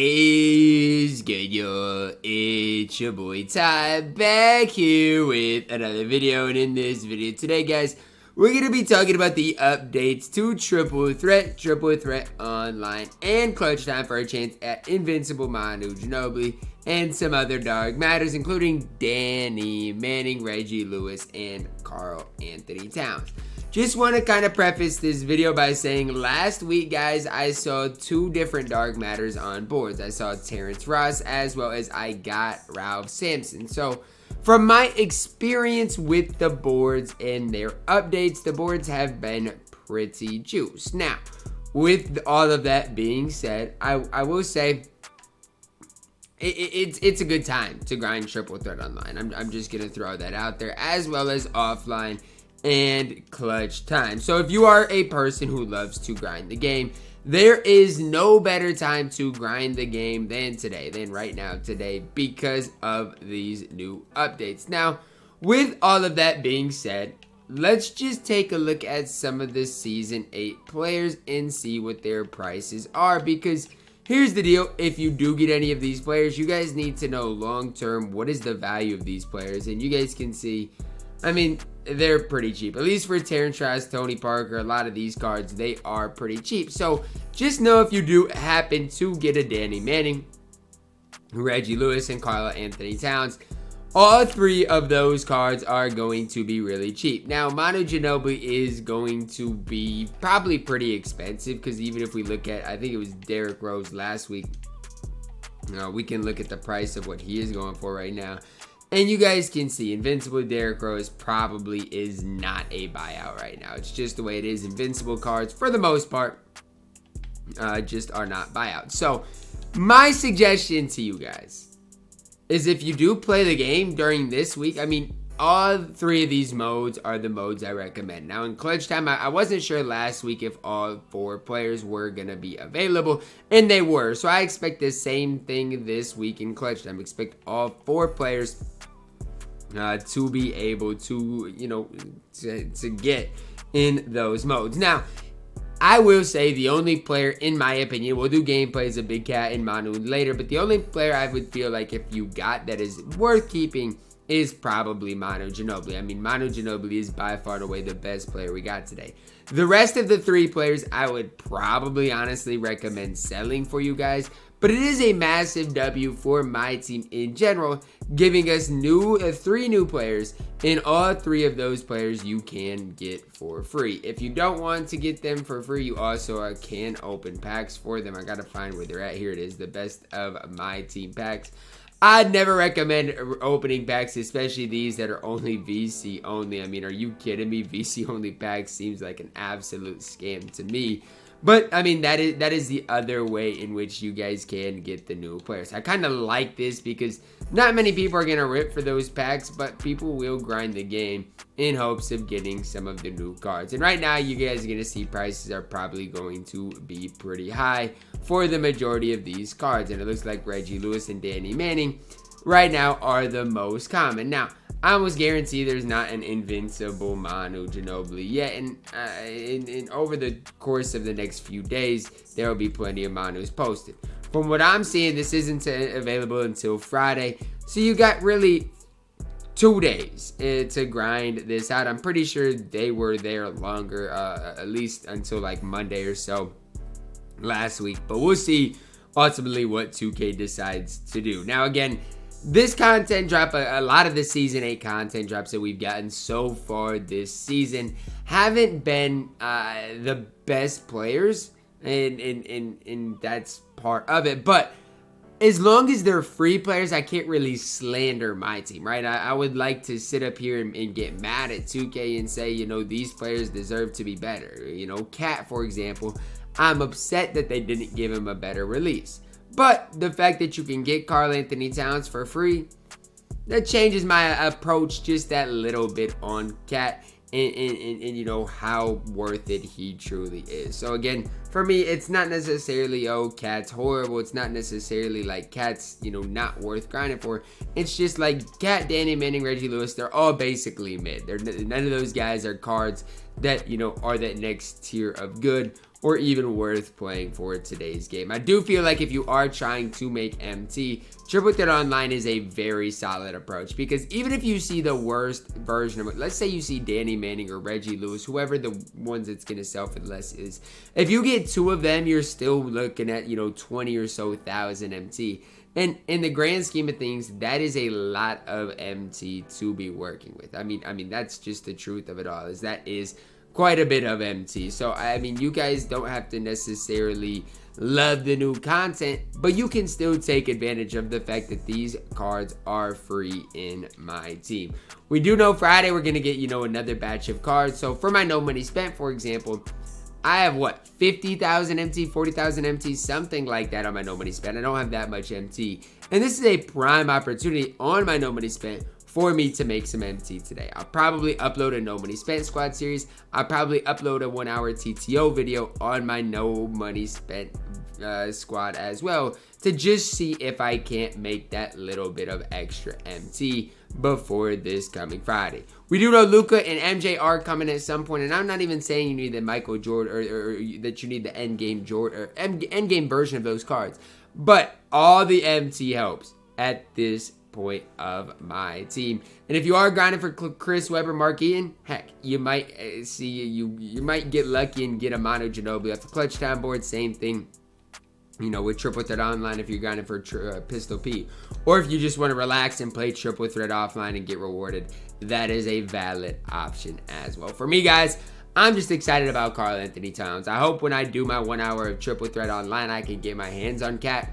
is good, y'all? It's your boy Ty back here with another video, and in this video today, guys, we're gonna be talking about the updates to Triple Threat Online, and Clutch Time for a chance at Invincible Manu Ginobili, and some other dark matters, including Danny Manning, Reggie Lewis, and Karl Anthony Towns. Just want to kind of preface this video by saying last week, guys, I saw two different dark matters on boards. I saw Terrence Ross as well as I got Ralph Sampson. So from my experience with the boards and their updates, the boards have been pretty juiced. Now, with all of that being said, I will say it's a good time to grind Triple Threat Online. I'm just going to throw that out there, as well as offline and Clutch Time. So if you are a person who loves to grind the game, there is no better time to grind the game than right now today, because of these new updates. Now, with all of that being said, let's just take a look at some of the Season 8 players and see what their prices are, because here's the deal. If you do get any of these players, you guys need to know long term what is the value of these players, and you guys can see, I mean, they're pretty cheap. At least for Terrence Ross, Tony Parker, a lot of these cards, they are pretty cheap. So just know if you do happen to get a Danny Manning, Reggie Lewis, and Karl Anthony Towns, all three of those cards are going to be really cheap. Now, Manu Ginobili is going to be probably pretty expensive, because even if we look at, I think it was Derrick Rose last week, we can look at the price of what he is going for right now. And you guys can see Invincible Derrick Rose probably is not a buyout right now. It's just the way it is. Invincible cards, for the most part, just are not buyouts. So my suggestion to you guys is, if you do play the game during this week, I mean, all three of these modes are the modes I recommend. Now, in Clutch Time, I wasn't sure last week if all four players were going to be available, and they were. So I expect the same thing this week in Clutch Time. Expect all four players to be able to, to get in those modes. Now, I will say the only player, in my opinion, we'll do gameplays of Big Cat and Manu later, but the only player I would feel like if you got that is worth keeping is probably Manu Ginobili. I mean, Manu Ginobili is by far and away the best player we got today. The rest of the three players, I would probably honestly recommend selling for you guys, but it is a massive W for my team in general, giving us three new players, and all three of those players you can get for free. If you don't want to get them for free, you also can open packs for them. I gotta find where they're at. Here it is, the best of my team packs. I'd never recommend opening packs, especially these that are only VC only. I mean, are you kidding me? VC only packs seems like an absolute scam to me. But, I mean, that is the other way in which you guys can get the new players. I kind of like this because not many people are going to rip for those packs, but people will grind the game in hopes of getting some of the new cards. And right now, you guys are going to see prices are probably going to be pretty high for the majority of these cards. And it looks like Reggie Lewis and Danny Manning right now are the most common. Now, I almost guarantee there's not an Invincible Manu Ginobili yet, and over the course of the next few days, there will be plenty of Manus posted. From what I'm seeing, this isn't available until Friday, so you got really 2 days to grind this out. I'm pretty sure they were there longer, at least until like Monday or so last week, but we'll see ultimately what 2K decides to do. Now, again, this content drop, a lot of the Season 8 content drops that we've gotten so far this season haven't been the best players, and that's part of it. But as long as they're free players, I can't really slander my team, right? I would like to sit up here and get mad at 2K and say, these players deserve to be better. Cat, for example, I'm upset that they didn't give him a better release. But the fact that you can get Karl Anthony Towns for free, that changes my approach just that little bit on Cat, and how worth it he truly is. So again, for me, it's not necessarily, Cat's horrible. It's not necessarily like Cat's, not worth grinding for. It's just like Cat, Danny Manning, Reggie Lewis, they're all basically mid. None of those guys are cards that, are that next tier of good or even worth playing for today's game. I do feel like if you are trying to make MT, Triple Threat Online is a very solid approach, because even if you see the worst version of it, let's say you see Danny Manning or Reggie Lewis, whoever the ones that's going to sell for less is, if you get 2 of them, you're still looking at, 20 or so thousand MT. And in the grand scheme of things, that is a lot of MT to be working with. I mean, that's just the truth of it all, is that is quite a bit of MT. So, I mean, you guys don't have to necessarily love the new content, but you can still take advantage of the fact that these cards are free in my team. We do know Friday we're going to get, another batch of cards. So, for my no money spent, for example, I have, 50,000 MT, 40,000 MT, something like that on my no money spent. I don't have that much MT. And this is a prime opportunity on my no money spent for me to make some MT today. I'll probably upload a no money spent squad series. I'll probably upload a 1-hour TTO video on my no money spent squad as well, to just see if I can't make that little bit of extra MT before this coming Friday. We do know Luka and MJ are coming at some point, and I'm not even saying you need the Michael Jordan or that you need the endgame Jordan or endgame version of those cards, but all the MT helps at this point of my team. And if you are grinding for Chris Webber, Mark Eaton, heck, you might you might get lucky and get a Manu Ginobili off the clutch time board. Same thing, with Triple Threat Online if you're grinding for Pistol Pete. Or if you just want to relax and play Triple Threat Offline and get rewarded, that is a valid option as well. For me, guys, I'm just excited about Karl Anthony Towns. I hope when I do my 1 hour of Triple Threat Online, I can get my hands on Cat,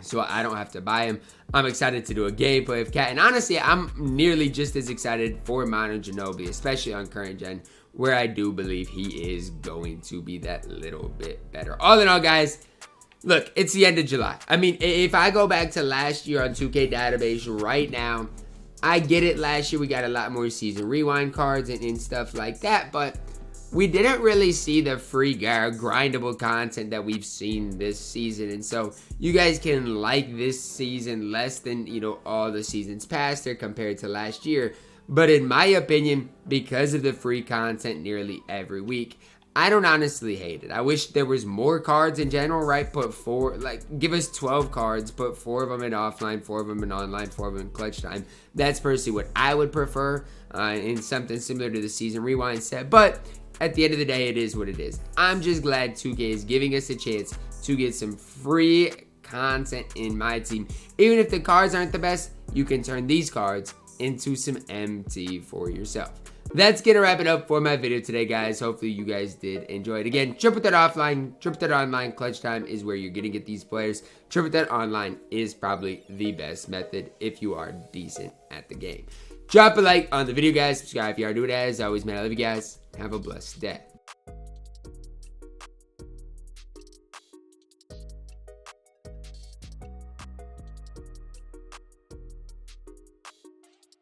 so I don't have to buy him. I'm excited to do a gameplay of Cat. And honestly, I'm nearly just as excited for Manu Ginobili, especially on current gen, where I do believe he is going to be that little bit better. All in all, guys, look, it's the end of July. I mean, if I go back to last year on 2K database right now, I get it. Last year, we got a lot more season rewind cards and stuff like that, but we didn't really see the free grindable content that we've seen this season. And so you guys can like this season less than, all the seasons past there compared to last year. But in my opinion, because of the free content nearly every week, I don't honestly hate it. I wish there was more cards in general, right? Give us 12 cards, put 4 of them in offline, 4 of them in online, 4 of them in clutch time. That's personally what I would prefer in something similar to the season rewind set. But at the end of the day, it is what it is. I'm just glad 2K is giving us a chance to get some free content in my team. Even if the cards aren't the best, you can turn these cards into some MT for yourself. That's gonna wrap it up for my video today, guys. Hopefully you guys did enjoy it. Again, Triple Threat Offline, Triple Threat Online clutch time is where you're gonna get these players. Triple Threat Online is probably the best method if you are decent at the game. Drop a like on the video, guys. Subscribe if you are new. As always, man, I love you guys. Have a blessed day.